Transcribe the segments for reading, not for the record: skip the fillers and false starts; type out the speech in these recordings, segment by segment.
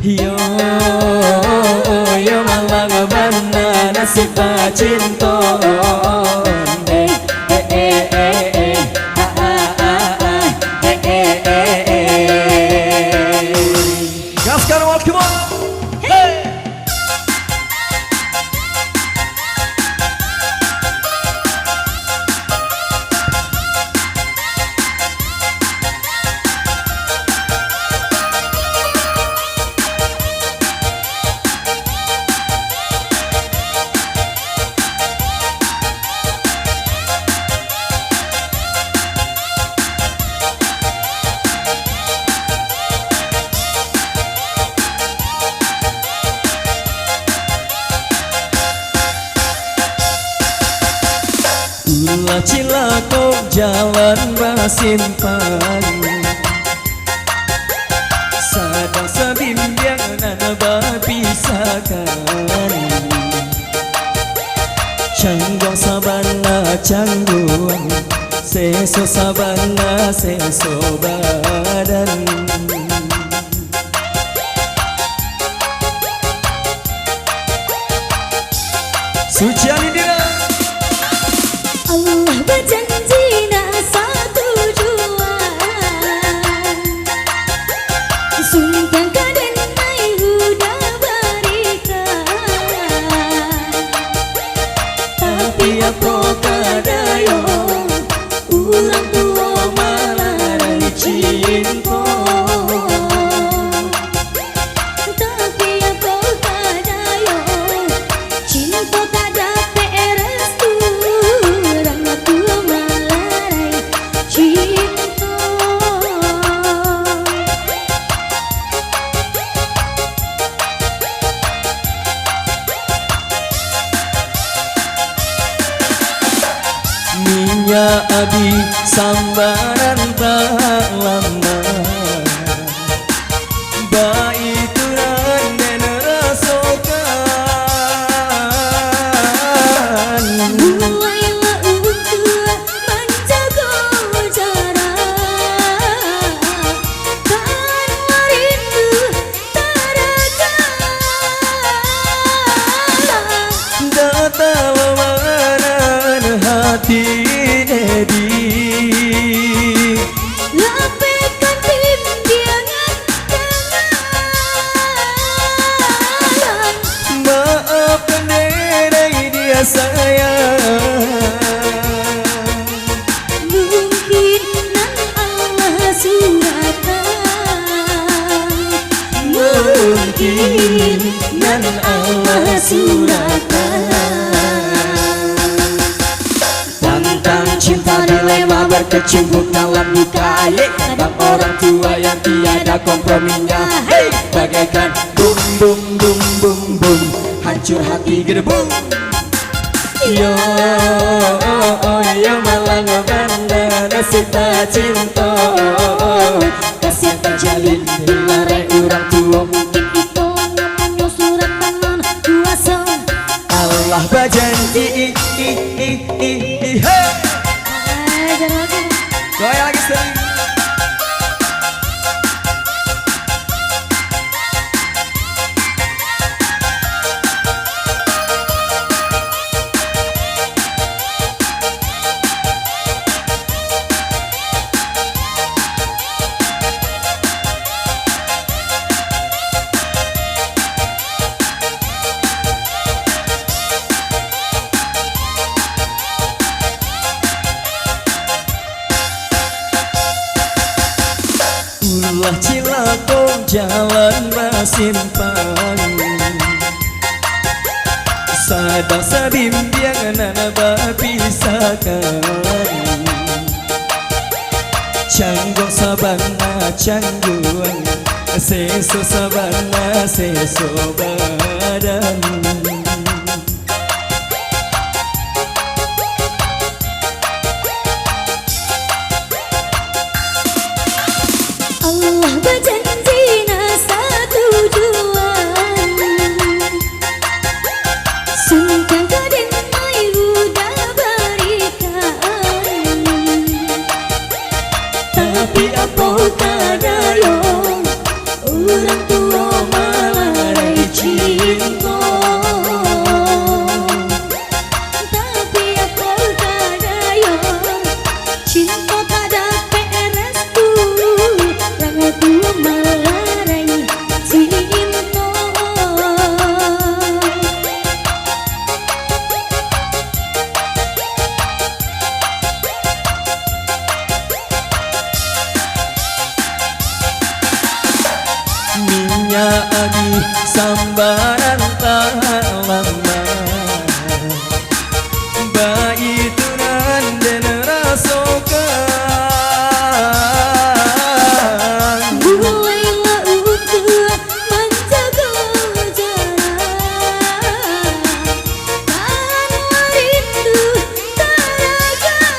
Yo yo malang bana nasib cinta. Gas Karwal, come on. Hey. Ulah cilako jalan bersimpan, sadang sebimbiang nana berpisahkan. Canggong sabana canggung, seso sabana seso badan. Suciani dira. Allah berjanji nak satu juan, sumpah kaden mai udah berikan. Tapi apa kadayo ulang tua malah cinta. Tapi apa kadayo cinta kada peres tu. Minyak abi sambaran tak lama, baik turan dan rasakan. Mulailah untuk menjaga jarak, karena rindu tarakan. Datang mana hati dedi, Lapihkan bimbingan kenangan. maafkan diri dia sayang. Mungkin nan Allah suratan, Mungkin nan Allah suratan. Tentang cinta dilema berkecimpung dalam duka. Kadang orang tua yang tiada komprominya. Hey, bagaikan bum bum bum bum bum, hancur hati gerbung. Yo yo malang banda nasib cinta, kasih terjalin dilarai orang tua. mungkin itu namanya surat tangan kuasa. Allah berjanji hey. Jangan lagi. Goyang lagi sekali. Ulah cilako jalan bersimpan, sadang sebimbiang nana berpisahkan. Canggong sabana canggung, seso sabana seso badan. Allah berjanji nak satu juan, sumpah kaden mai udah berikan. Tapi apa kadayo orang tua cinta. Tapi aku kadaya cinta tak dapat restu, rangaku melarai cinta. Minyak adi sambaran tak lama, bayi tunan dan rasakan. Mulailah untuk menjaga jarak, karena rindu terakan.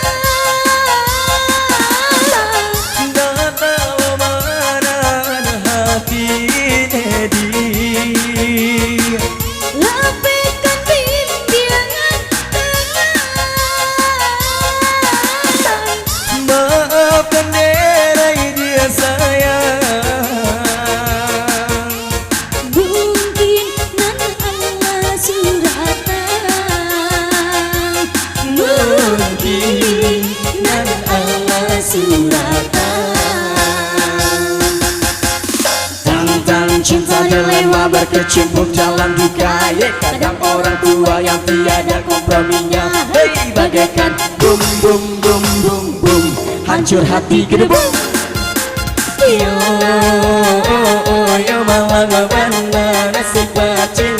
Tak tahu mana hati Dedi, Lapihkan bimbingan tenang. maafkan derai dia sayang. Mungkin nan Allah suratan, mungkin nan Allah suratan. Tentang cinta dilema berkecimpung dalam duka, kadang orang tua yang tiada komprominya. Hey, bagaikan bum bum bum bum bum, hancur hati gedebung. Yo malah gak benar nasib cinta.